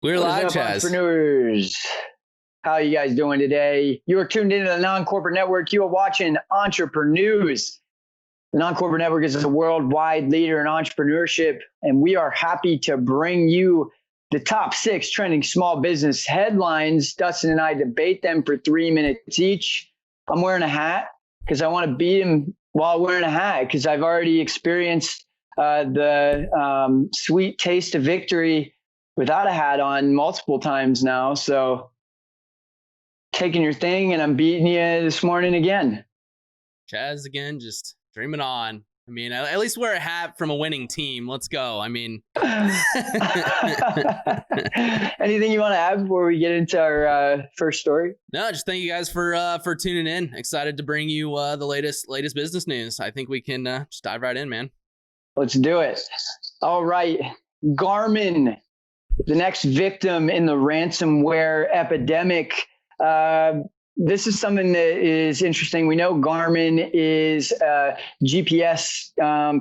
We're What is live, up, Chaz. entrepreneurs? How are you guys doing today? You are tuned into the Non-Corporate Network. You are watching Entreprenews. The Non-Corporate Network is a worldwide leader in entrepreneurship, and we are happy to bring you the top 6 trending small business headlines. Dustin and I debate them for 3 minutes each. I'm wearing a hat because I want to beat him while wearing a hat because I've already experienced the sweet taste of victory without a hat on multiple times now. So taking your thing and I'm beating you this morning again. Chaz again, just dreaming on. I mean, at least wear a hat from a winning team. Let's go. I mean, anything you want to add before we get into our first story? No, just thank you guys for tuning in. Excited to bring you the latest business news. I think we can just dive right in, man. Let's do it. All right. Garmin, the next victim in the ransomware epidemic. This is something that is interesting. We know Garmin is a GPS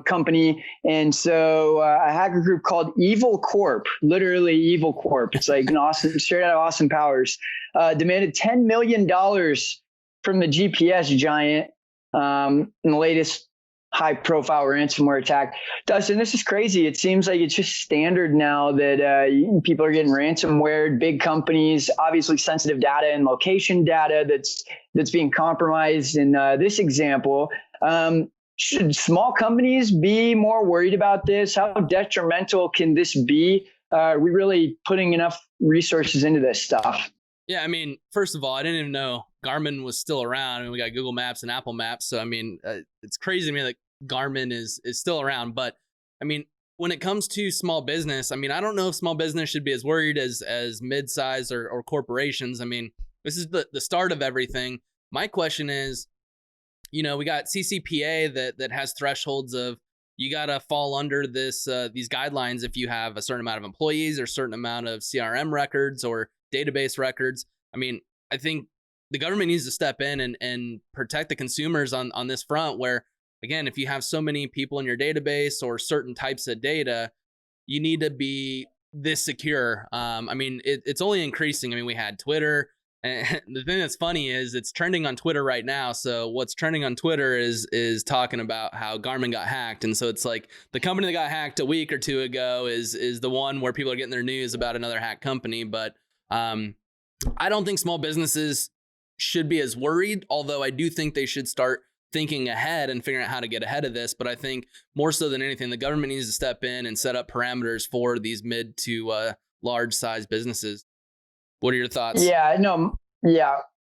company. And so a hacker group called Evil Corp, literally Evil Corp, it's like an awesome, straight out of Austin Powers, demanded $10 million from the GPS giant in the latest high-profile ransomware attack. Dustin, this is crazy. It seems like it's just standard now that people are getting ransomware. Big companies, obviously sensitive data and location data that's being compromised. In this example, should small companies be more worried about this? How detrimental can this be? Are we really putting enough resources into this stuff? Yeah, I mean, first of all, I didn't even know Garmin was still around. I mean, we got Google Maps and Apple Maps. So, I mean, it's crazy to me that Garmin is still around. But, I mean, when it comes to small business, I mean, I don't know if small business should be as worried as mid-size or corporations. I mean, this is the start of everything. My question is, you know, we got CCPA that has thresholds of you got to fall under these guidelines if you have a certain amount of employees or a certain amount of CRM records or database records. I mean, I think the government needs to step in and protect the consumers on this front where, again, if you have so many people in your database or certain types of data, you need to be this secure. I mean, it's only increasing. I mean, we had Twitter, and the thing that's funny is it's trending on Twitter right now. So what's trending on Twitter is talking about how Garmin got hacked. And so it's like the company that got hacked a week or two ago is the one where people are getting their news about another hacked company. But I don't think small businesses should be as worried, although I do think they should start thinking ahead and figuring out how to get ahead of this. But I think more so than anything, the government needs to step in and set up parameters for these mid to large size businesses. What are your thoughts?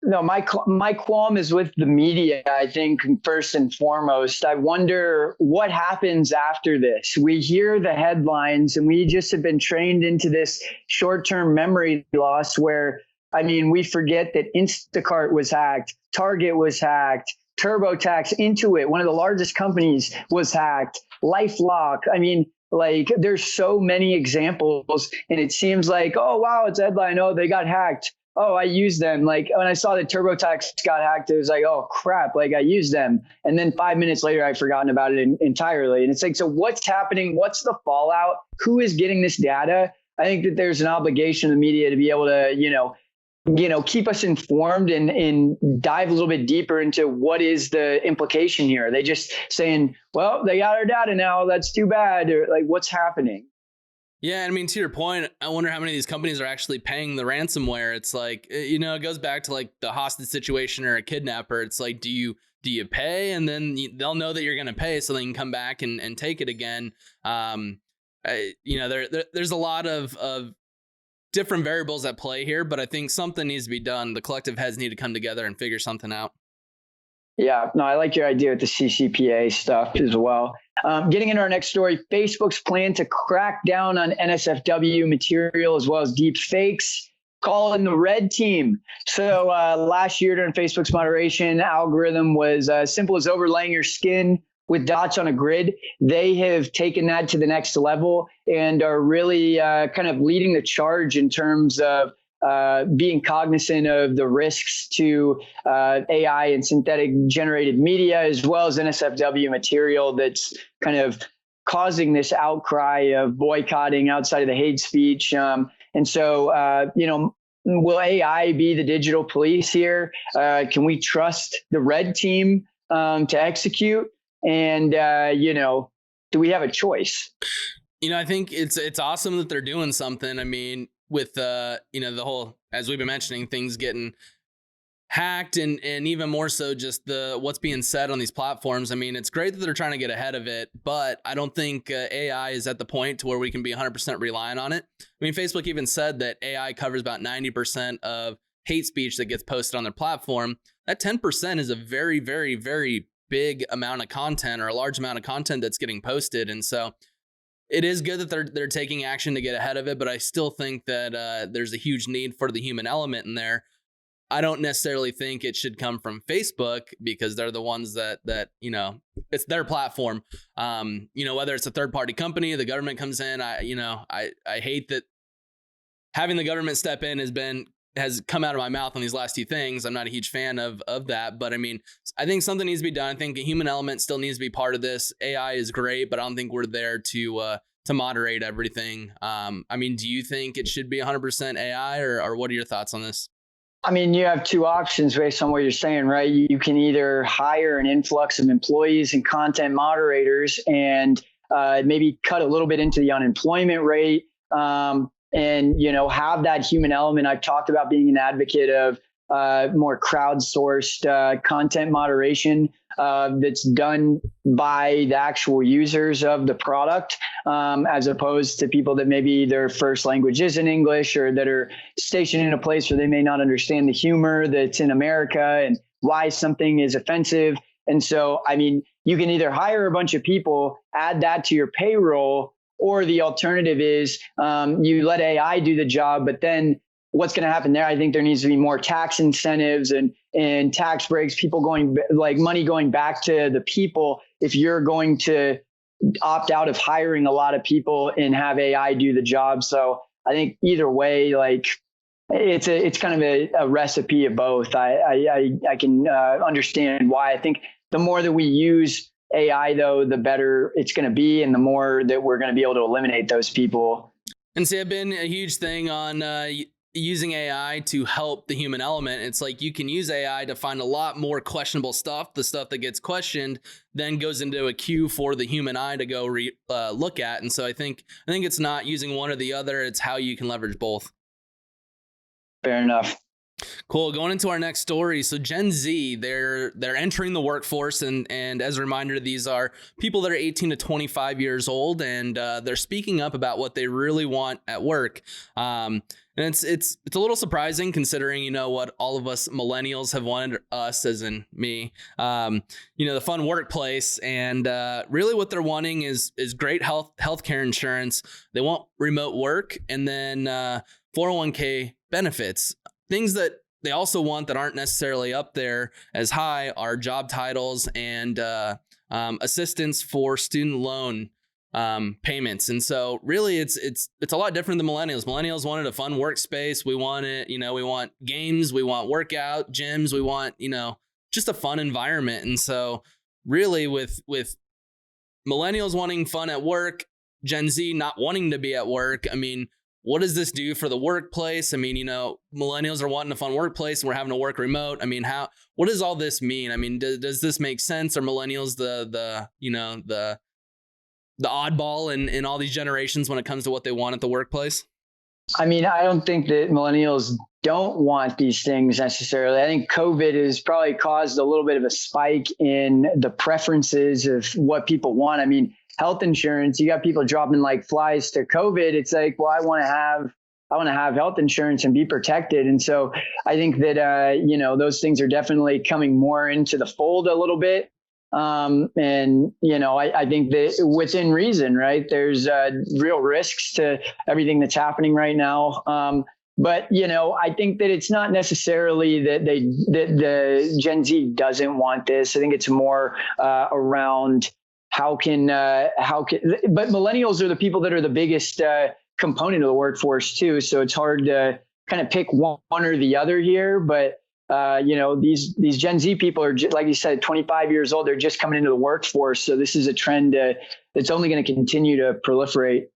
No, my qualm is with the media. I think first and foremost, I wonder what happens after this. We hear the headlines and we just have been trained into this short-term memory loss where, I mean, we forget that Instacart was hacked, Target was hacked, TurboTax, Intuit, one of the largest companies, was hacked, LifeLock. I mean, like, there's so many examples, and it seems like, oh, wow, it's a headline. Oh, they got hacked. Oh, I used them. Like, when I saw that TurboTax got hacked, it was like, oh, crap, like, I used them. And then 5 minutes later, I'd forgotten about it entirely. And it's like, so what's happening? What's the fallout? Who is getting this data? I think that there's an obligation of the media to be able to, keep us informed and dive a little bit deeper into what is the implication here. Are they just saying, well, they got our data now, that's too bad? Or like, what's happening? Yeah, I mean, to your point, I wonder how many of these companies are actually paying the ransomware. It's like, it goes back to like the hostage situation or a kidnapper. It's like, do you pay? And then they'll know that you're going to pay so they can come back and take it again. There's a lot of different variables at play here, but I think something needs to be done. The collective heads need to come together and figure something out. Yeah, no, I like your idea with the CCPA stuff as well. Getting into our next story, Facebook's plan to crack down on NSFW material as well as deep fakes. Call in the red team. So last year during Facebook's moderation algorithm was as simple as overlaying your skin with dots on a grid. They have taken that to the next level and are really kind of leading the charge in terms of being cognizant of the risks to AI and synthetic generated media, as well as NSFW material that's kind of causing this outcry of boycotting outside of the hate speech. And so, will AI be the digital police here? Can we trust the red team to execute? And, do we have a choice? I think it's awesome that they're doing something. I mean, with the whole, as we've been mentioning, things getting hacked and even more so just what's being said on these platforms. I mean, it's great that they're trying to get ahead of it, but I don't think AI is at the point to where we can be 100% reliant on it. I mean, Facebook even said that AI covers about 90% of hate speech that gets posted on their platform. That 10% is a very, very, very big amount of content, or a large amount of content that's getting posted. And so it is good that they're taking action to get ahead of it, but I still think that there's a huge need for the human element in there. I don't necessarily think it should come from Facebook, because they're the ones that it's their platform. Whether it's a third party company, the government comes in. I hate that having the government step in has come out of my mouth on these last two things. I'm not a huge fan of that, but I mean, I think something needs to be done. I think the human element still needs to be part of this. AI is great, but I don't think we're there to moderate everything. I mean, do you think it should be 100% AI, or what are your thoughts on this? I mean, you have two options based on what you're saying, right? You can either hire an influx of employees and content moderators and maybe cut a little bit into the unemployment rate, and, have that human element. I've talked about being an advocate of more crowdsourced content moderation that's done by the actual users of the product, as opposed to people that maybe their first language isn't English, or that are stationed in a place where they may not understand the humor that's in America and why something is offensive. And so, I mean, you can either hire a bunch of people, add that to your payroll, or the alternative is you let AI do the job, but then what's going to happen there? I think there needs to be more tax incentives and tax breaks, money going back to the people. If you're going to opt out of hiring a lot of people and have AI do the job. So I think either way, it's kind of a recipe of both. I can understand why. I think the more that we use AI, though, the better it's going to be, and the more that we're going to be able to eliminate those people. And see, I've been a huge thing on using AI to help the human element. It's like you can use AI to find a lot more questionable stuff. The stuff that gets questioned then goes into a queue for the human eye to go look at. And so I think it's not using one or the other. It's how you can leverage both. Fair enough. Cool. Going into our next story. So Gen Z, they're entering the workforce, and as a reminder, these are people that are 18 to 25 years old, and they're speaking up about what they really want at work. And it's a little surprising considering, what all of us millennials have wanted, us as in me, the fun workplace, and really what they're wanting is great healthcare insurance. They want remote work, and then 401k benefits. Things that they also want that aren't necessarily up there as high are job titles and assistance for student loan payments. And so really it's a lot different than millennials. Millennials wanted a fun workspace. We want it, we want games, we want workout gyms, we want, just a fun environment. And so really with millennials wanting fun at work, Gen Z not wanting to be at work, I mean, what does this do for the workplace? I mean, millennials are wanting a fun workplace and we're having to work remote. I mean, what does all this mean? I mean, does this make sense? Are millennials the oddball in all these generations when it comes to what they want at the workplace? I mean, I don't think that millennials don't want these things necessarily. I think COVID has probably caused a little bit of a spike in the preferences of what people want. I mean, health insurance, you got people dropping like flies to COVID. It's like, well, I want to have health insurance and be protected. And so I think that, those things are definitely coming more into the fold a little bit. I think that within reason, right, there's real risks to everything that's happening right now. But, I think that it's not necessarily that the Gen Z doesn't want this. I think it's more around but millennials are the people that are the biggest component of the workforce too. So it's hard to kind of pick one or the other here. But, these Gen Z people are, like you said, 25 years old. They're just coming into the workforce. So this is a trend that's only going to continue to proliferate.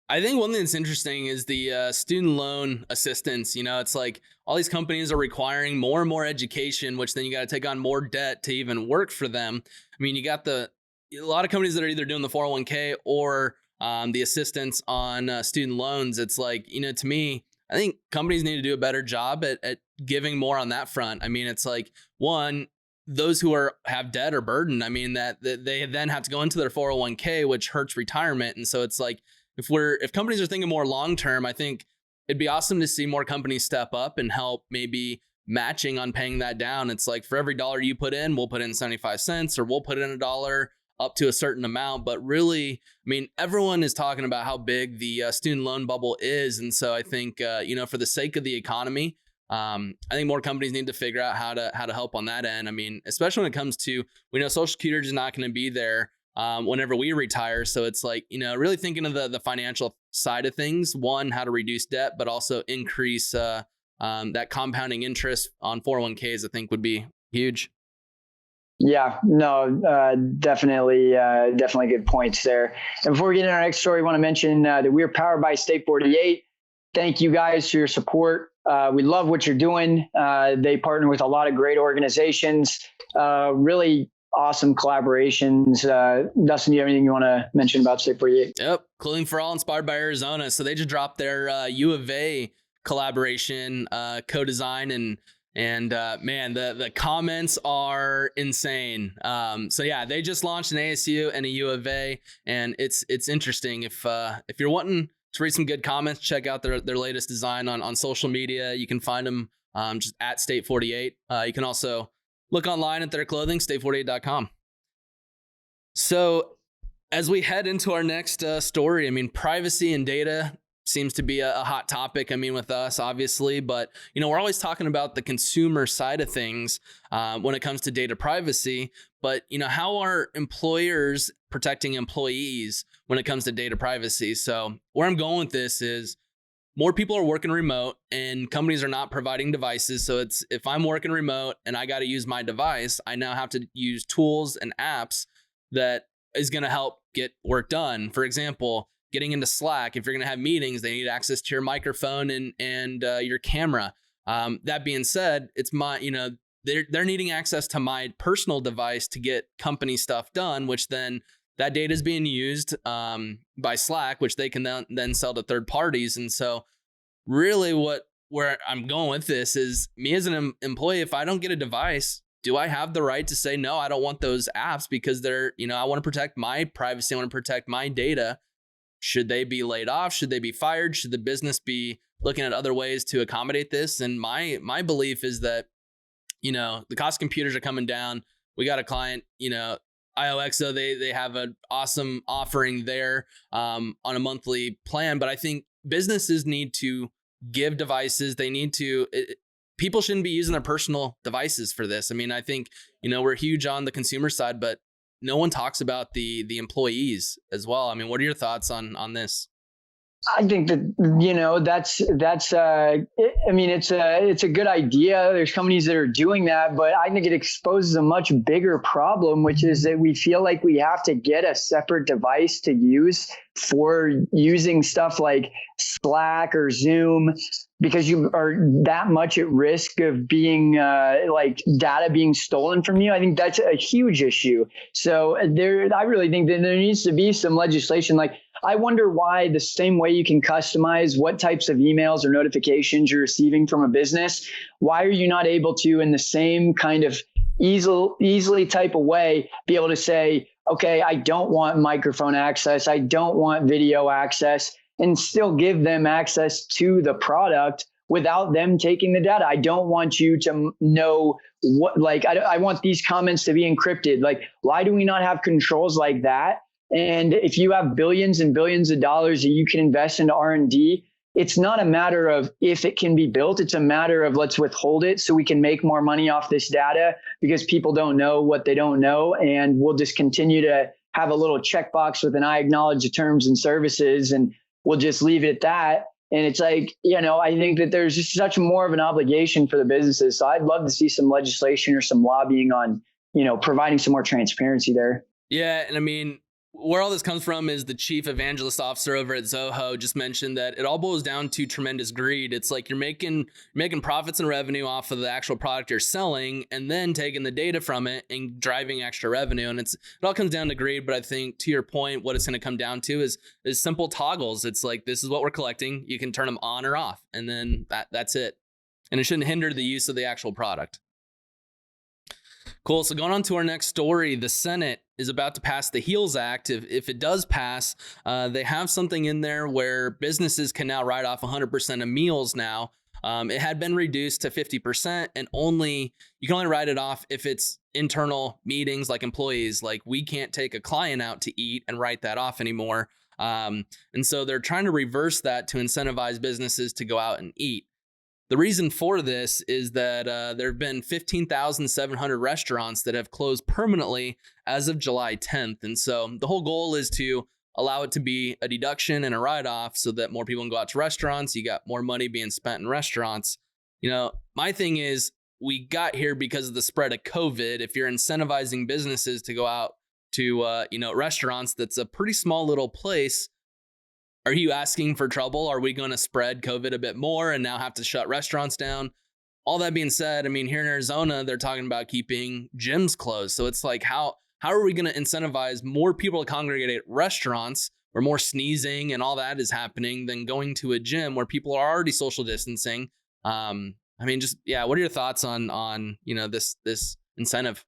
I think one thing that's interesting is the student loan assistance. It's like all these companies are requiring more and more education, which then you got to take on more debt to even work for them. I mean, you got a lot of companies that are either doing the 401k or the assistance on student loans. It's like, to me, I think companies need to do a better job at giving more on that front. I mean, it's like, one, those who have debt or burden, I mean, that they then have to go into their 401k, which hurts retirement. And so it's like, if companies are thinking more long-term, I think it'd be awesome to see more companies step up and help maybe matching on paying that down. It's like, for every dollar you put in, we'll put in 75 cents, or we'll put in $1 up to a certain amount. But really, I mean, everyone is talking about how big the student loan bubble is. And so I think, for the sake of the economy, I think more companies need to figure out how to help on that end. I mean, especially when it comes to, we know Social Security is not going to be there whenever we retire. So it's like, really thinking of the financial side of things, one, how to reduce debt, but also increase that compounding interest on 401ks, I think would be huge. Yeah, no, definitely good points there. And before we get into our next story, I want to mention that we're powered by State 48. Thank you guys for your support. We love what you're doing. They partner with a lot of great organizations, really awesome collaborations. Dustin, do you have anything you want to mention about State 48? Yep. Clothing for All, inspired by Arizona. So they just dropped their U of A collaboration, co-design, and man, the comments are insane. So yeah, they just launched an ASU and a U of A, and it's interesting. If you're wanting to read some good comments, check out their latest design on social media. You can find them just at State 48. You can also look online at their clothing, state48.com. So as we head into our next story, I mean, privacy and data seems to be a hot topic. I mean, with us, obviously, but we're always talking about the consumer side of things when it comes to data privacy. But how are employers protecting employees when it comes to data privacy? So where I'm going with this is, more people are working remote and companies are not providing devices. So it's, if I'm working remote and I got to use my device, I now have to use tools and apps that is going to help get work done. For example, getting into Slack, if you're going to have meetings, they need access to your microphone and your camera. That being said, it's my, they're needing access to my personal device to get company stuff done, which then that data is being used by Slack, which they can then sell to third parties. And so really where I'm going with this is, me as an employee, if I don't get a device, do I have the right to say, no, I don't want those apps because they're, I want to protect my privacy. I want to protect my data. Should they be laid off? Should they be fired? Should the business be looking at other ways to accommodate this? And my belief is that, the cost of computers are coming down. We got a client, IOXO, they have an awesome offering there on a monthly plan. But I think businesses need to give devices. They need to, people shouldn't be using their personal devices for this. I mean, I think, we're huge on the consumer side, but no one talks about the employees as well. I mean, what are your thoughts on this? I think that, I mean, it's a good idea. There's companies that are doing that, but I think it exposes a much bigger problem, which is that we feel like we have to get a separate device to use for using stuff like Slack or Zoom, because you are that much at risk of being like data being stolen from you. I think that's a huge issue. So I really think that there needs to be some legislation. Like, I wonder why, the same way you can customize what types of emails or notifications you're receiving from a business, why are you not able to, in the same kind of easily type of way, be able to say, okay, I don't want microphone access, I don't want video access, and still give them access to the product without them taking the data? I don't want you to know what, like, I want these comments to be encrypted. Like, why do we not have controls like that? And if you have billions and billions of dollars that you can invest into R&D, it's not a matter of if it can be built. It's a matter of, let's withhold it so we can make more money off this data, because people don't know what they don't know. And we'll just continue to have a little checkbox with I acknowledge the terms and services, and we'll just leave it at that. And it's like, I think that there's just such more of an obligation for the businesses. So I'd love to see some legislation or some lobbying on, providing some more transparency there. Yeah. And I mean, where all this comes from is the chief evangelist officer over at Zoho just mentioned that it all boils down to tremendous greed. It's like you're making profits and revenue off of the actual product you're selling, and then taking the data from it and driving extra revenue. And it all comes down to greed. But I think, to your point, what it's going to come down to is simple toggles. It's like, this is what we're collecting. You can turn them on or off, and then that's it. And it shouldn't hinder the use of the actual product. Cool. So going on to our next story, the Senate is about to pass the HEALS Act. If it does pass, they have something in there where businesses can now write off 100% of meals now. It had been reduced to 50%, and you can only write it off if it's internal meetings, like employees. Like, we can't take a client out to eat and write that off anymore. And so they're trying to reverse that to incentivize businesses to go out and eat. The reason for this is that there have been 15,700 restaurants that have closed permanently as of July 10th. And so the whole goal is to allow it to be a deduction and a write-off so that more people can go out to restaurants. You got more money being spent in restaurants. My thing is, we got here because of the spread of COVID. If you're incentivizing businesses to go out to, restaurants, that's a pretty small little place. Are you asking for trouble? Are we going to spread COVID a bit more and now have to shut restaurants down? All that being said, I mean, here in Arizona, they're talking about keeping gyms closed. So it's like, how are we going to incentivize more people to congregate at restaurants where more sneezing and all that is happening than going to a gym where people are already social distancing? What are your thoughts on this incentive?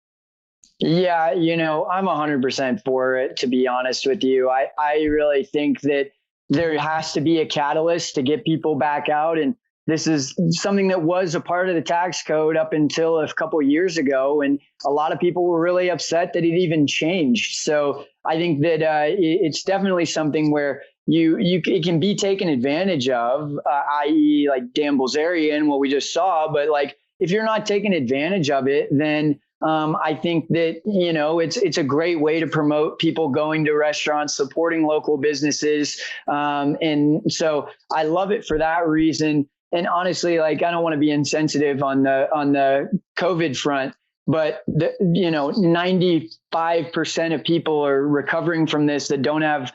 Yeah, I'm 100% for it, to be honest with you. I really think that there has to be a catalyst to get people back out. And this is something that was a part of the tax code up until a couple of years ago. And a lot of people were really upset that it even changed. So I think that it's definitely something where it can be taken advantage of, i.e. like Dan Bilzerian, what we just saw. But like, if you're not taking advantage of it, then I think that, it's a great way to promote people going to restaurants, supporting local businesses. And so I love it for that reason. And honestly, like, I don't want to be insensitive on the COVID front, but 95% of people are recovering from this that don't have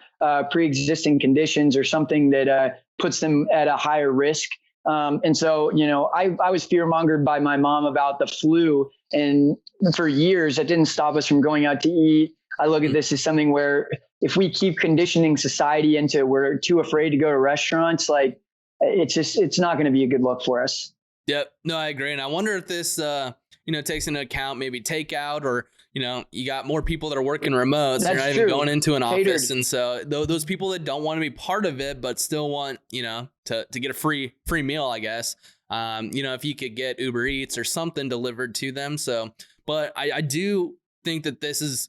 pre-existing conditions or something that puts them at a higher risk. And so, I was fear-mongered by my mom about the flu, and for years that didn't stop us from going out to eat. I look at this as something where if we keep conditioning society into we're too afraid to go to restaurants, like, it's not going to be a good look for us. Yep. No, I agree. And I wonder if this, takes into account maybe takeout, or, you got more people that are working remote. So you're not even going into an office. And so those people that don't want to be part of it, but still want, to get a free meal, I guess. If you could get Uber Eats or something delivered to them. So, but I do think that this is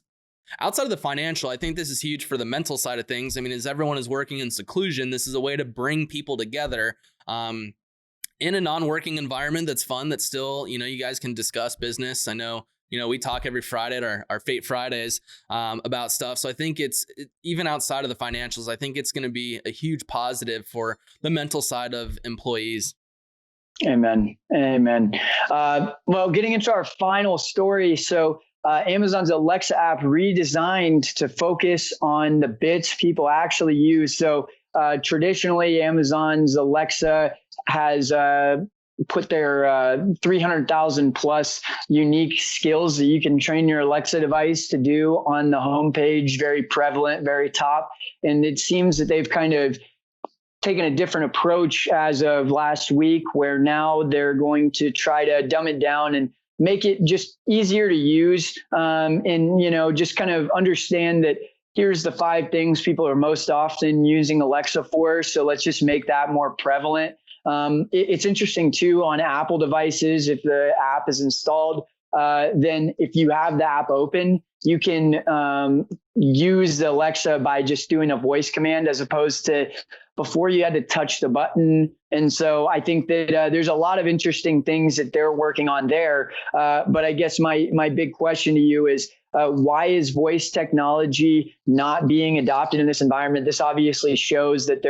outside of the financial. I think this is huge for the mental side of things. I mean, as everyone is working in seclusion, this is a way to bring people together, in a non-working environment that's fun, that's still, you guys can discuss business. I know, we talk every Friday at our Fate Fridays about stuff. So I think even outside of the financials, I think it's going to be a huge positive for the mental side of employees. Amen. Well, getting into our final story. So Amazon's Alexa app redesigned to focus on the bits people actually use. So traditionally, Amazon's Alexa has put their 300,000 plus unique skills that you can train your Alexa device to do on the homepage, very prevalent, very top. And it seems that they've kind of taken a different approach as of last week, where now they're going to try to dumb it down and make it just easier to use. And, just kind of understand that here's the 5 things people are most often using Alexa for. So let's just make that more prevalent. It's interesting too on Apple devices. If the app is installed, then if you have the app open, you can use the Alexa by just doing a voice command, as opposed to before you had to touch the button. And so I think that there's a lot of interesting things that they're working on there. But I guess my big question to you is, why is voice technology not being adopted in this environment? This obviously shows that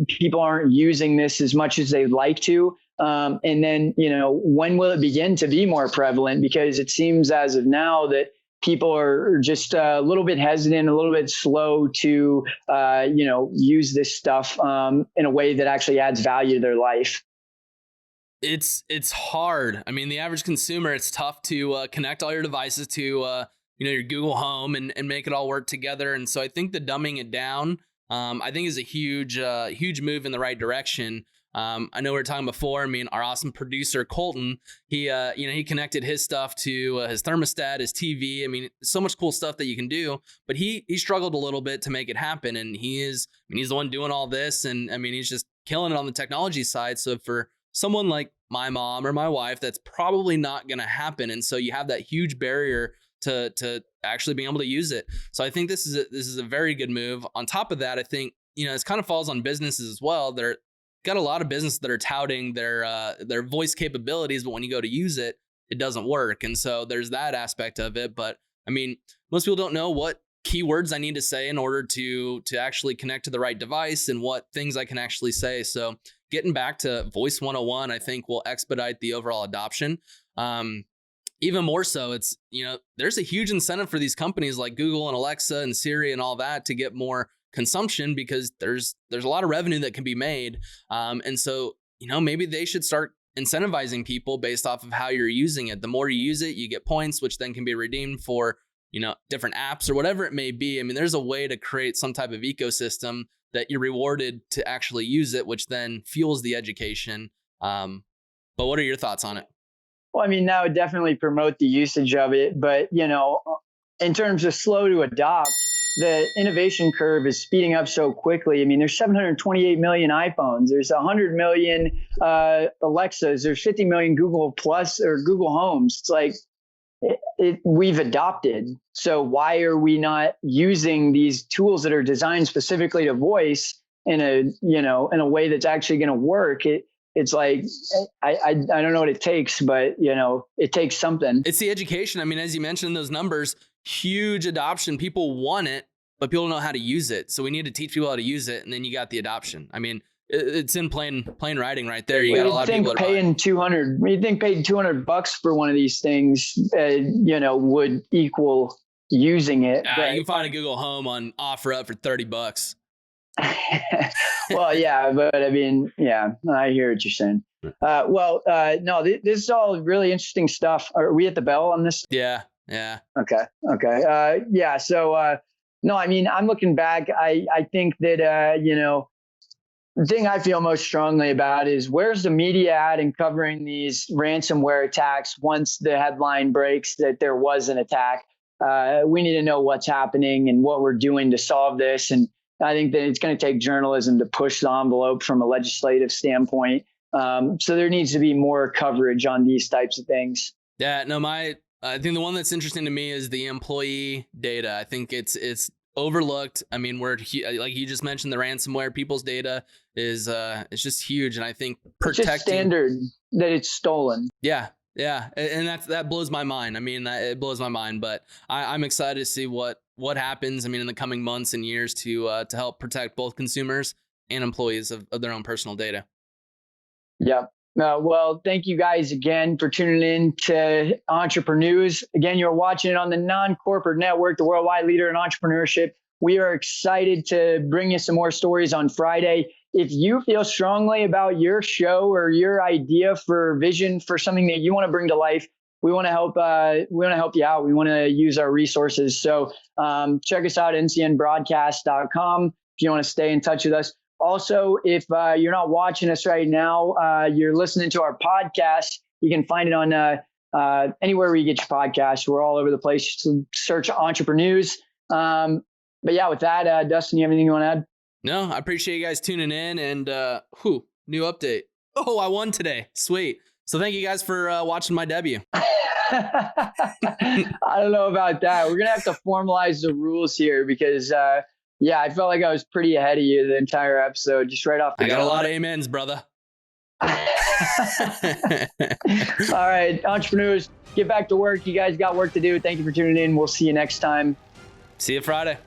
people aren't using this as much as they'd like to. And then, when will it begin to be more prevalent? Because it seems as of now that people are just a little bit hesitant, a little bit slow to, use this stuff in a way that actually adds value to their life? It's hard. I mean, the average consumer, it's tough to connect all your devices to your Google Home and make it all work together. And so I think the dumbing it down, I think is a huge move in the right direction. I know we were talking before. I mean, our awesome producer Colton, he connected his stuff to his thermostat, his TV. I mean, so much cool stuff that you can do. But he struggled a little bit to make it happen, and he's the one doing all this, and I mean, he's just killing it on the technology side. So for someone like my mom or my wife, that's probably not going to happen, and so you have that huge barrier to actually being able to use it. So I think this is a very good move. On top of that, I think it kind of falls on businesses as well. They're got a lot of businesses that are touting their voice capabilities, but when you go to use it, it doesn't work. And so there's that aspect of it. But I mean, most people don't know what keywords I need to say in order to actually connect to the right device and what things I can actually say. So getting back to Voice 101, I think will expedite the overall adoption. Even more so, it's, there's a huge incentive for these companies like Google and Alexa and Siri and all that to get more consumption, because there's a lot of revenue that can be made. And so, maybe they should start incentivizing people based off of how you're using it. The more you use it, you get points, which then can be redeemed for, different apps or whatever it may be. I mean, there's a way to create some type of ecosystem that you're rewarded to actually use it, which then fuels the education. But what are your thoughts on it? Well, I mean, that would definitely promote the usage of it. But, in terms of slow to adopt, the innovation curve is speeding up so quickly. I mean, there's 728 million iPhones. There's 100 million Alexas. There's 50 million Google Plus or Google Homes. It's like we've adopted. So why are we not using these tools that are designed specifically to voice in a way that's actually going to work? It's like, I don't know what it takes, but, it takes something. It's the education. I mean, as you mentioned, those numbers, huge adoption. People want it, but people don't know how to use it. So we need to teach people how to use it. And then you got the adoption. I mean, it's in plain writing right there. You got a lot of people that paying $200. You think paying $200 for one of these things, would equal using it? You can find a Google Home on OfferUp for $30. Well, yeah, but I mean, yeah, I hear what you're saying. No, this is all really interesting stuff. Are we at the bell on this? Yeah. Okay. So, no, I mean, I'm looking back. I think that, the thing I feel most strongly about is where's the media at in covering these ransomware attacks once the headline breaks that there was an attack? We need to know what's happening and what we're doing to solve this. And I think that it's going to take journalism to push the envelope from a legislative standpoint. So there needs to be more coverage on these types of things. Yeah, no, I think the one that's interesting to me is the employee data. I think it's overlooked. I mean, like you just mentioned, the ransomware, people's data is it's just huge, and I think protecting, it's just standard that it's stolen. Yeah, and that blows my mind. I mean, it blows my mind, but I'm excited to see what happens. I mean, in the coming months and years to help protect both consumers and employees of their own personal data. Yeah. Well, thank you guys again for tuning in to Entreprenews. Again, you're watching it on the Non-Corporate Network, the worldwide leader in entrepreneurship. We are excited to bring you some more stories on Friday. If you feel strongly about your show or your idea for vision for something that you want to bring to life, we want to help. We want to help you out. We want to use our resources. So check us out at ncnbroadcast.com if you want to stay in touch with us. Also, if you're not watching us right now, you're listening to our podcast. You can find it on anywhere where you get your podcasts. We're all over the place. Just search Entreprenews. But yeah, with that, Dustin, you have anything you want to add? No, I appreciate you guys tuning in, and new update. Oh, I won today. Sweet. So thank you guys for watching my debut. I don't know about that. We're going to have to formalize the rules here because I felt like I was pretty ahead of you the entire episode, just right off the I got a lot of amens, brother. All right, entrepreneurs, get back to work. You guys got work to do. Thank you for tuning in. We'll see you next time. See you Friday.